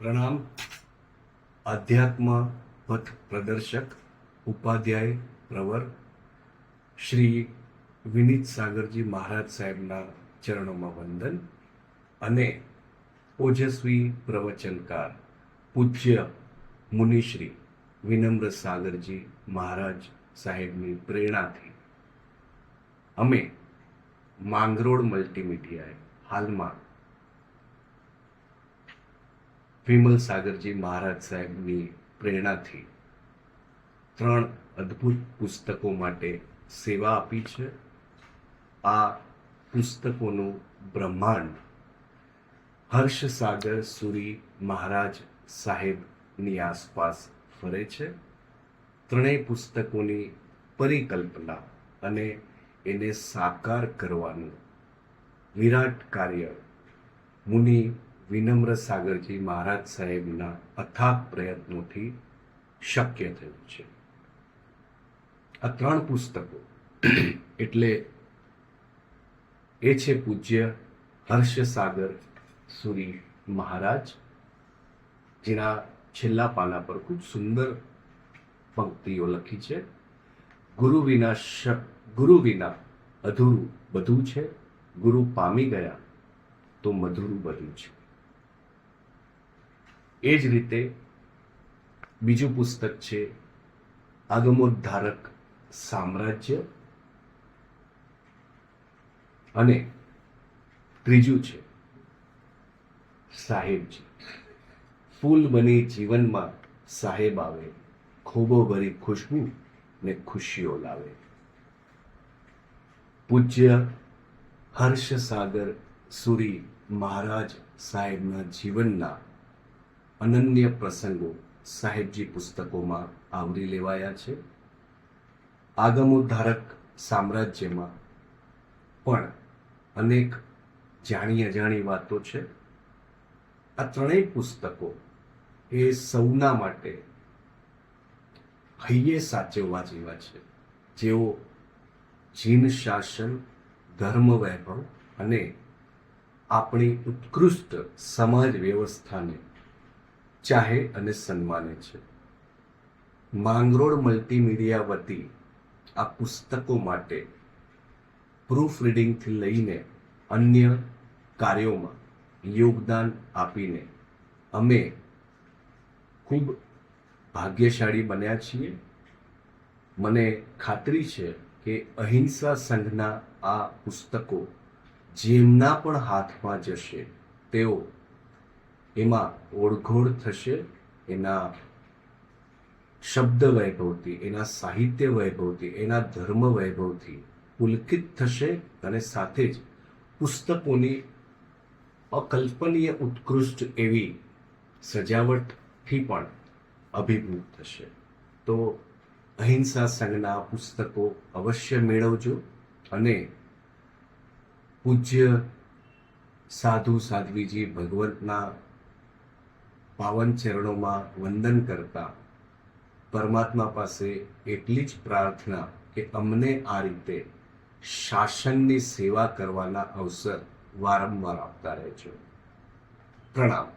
પ્રણામ. અધ્યાત્મ પથ પ્રદર્શક ઉપાધ્યાય પ્રવર શ્રી વિનીત સાગરજી મહારાજ સાહેબના ચરણોમાં વંદન અને ઓજસ્વી પ્રવચનકાર પૂજ્ય મુનિશ્રી વિનમ્ર સાગરજી મહારાજ સાહેબની પ્રેરણાથી અમે માંગરોળ મલ્ટીમીડિયાએ હાલમાં વિમલ સાગરજી મહારાજ સાહેબની પ્રેરણાથી 3 અદ્ભુત પુસ્તકો માટે સેવા આપી છે. આ પુસ્તકોનું બ્રહ્માંડ હર્ષ સાગર સુરી મહારાજ સાહેબની આસપાસ ફરે છે. ત્રણેય પુસ્તકોની પરિકલ્પના અને એને સાકાર કરવાનું વિરાટ કાર્ય મુનિ વિનમ્ર સાગરજી મહારાજ સાહેબના અથાગ પ્રયત્નોથી શક્ય થયું છે. આ 3 પુસ્તકો એટલે એ છે પૂજ્ય હર્ષ સાગર સુરી મહારાજ, જેના છેલ્લા પાના પર ખૂબ સુંદર પંક્તિઓ લખી છે. ગુરુ વિના અધૂરું બધું છે, ગુરુ પામી ગયા તો મધુરું બધું છે. એ જ રીતે બીજું પુસ્તક છે આગમોદ્ધારક સામ્રાજ્ય અને ત્રીજું છે સાહેબજી. ફૂલ બની જીવનમાં સાહેબ આવે, ખોબો ભરી ખુશ્બુ ને ખુશીઓ લાવે. પૂજ્ય હર્ષ સાગર સુરી મહારાજ સાહેબના જીવનના અનન્ય પ્રસંગો સાહેબજી પુસ્તકોમાં આવરી લેવાયા છે. આગમોદ્ધારક સામ્રાજ્યમાં પણ અનેક જાણી અજાણી વાતો છે. આ ત્રણેય પુસ્તકો એ સૌના માટે હૈયે સાચવવા જેવા છે, જેઓ જીન શાસન, ધર્મ વૈભવ અને આપણી ઉત્કૃષ્ટ સમાજ વ્યવસ્થાને ચાહે અને સન્માને છે. માંગરોળ મલ્ટીમીડિયા વતી આ પુસ્તકો માટે પ્રૂફ રીડિંગથી લઈને અન્ય કાર્યોમાં યોગદાન આપીને અમે ખૂબ ભાગ્યશાળી બન્યા છીએ. મને ખાતરી છે કે અહિંસા સંઘના આ પુસ્તકો જેમના પણ હાથમાં જશે તેઓ એમાં ઓળઘોળ થશે. એના શબ્દ વૈભવથી, એના સાહિત્ય વૈભવથી, એના ધર્મ વૈભવથી પુલકિત થશે અને સાથે જ પુસ્તકોની અકલ્પનીય ઉત્કૃષ્ટ એવી સજાવટથી પણ અભિભૂત થશે. તો અહિંસા સંઘના પુસ્તકો અવશ્ય મેળવજો અને પૂજ્ય સાધુ સાધ્વીજી ભગવંતના પાવન ચરણોમાં વંદન કરતા પરમાત્મા પાસે એટલી જ પ્રાર્થના કે અમને આ રીતે શાસનની સેવા કરવાના અવસર વારંવાર આપતા રહેજો. પ્રણામ.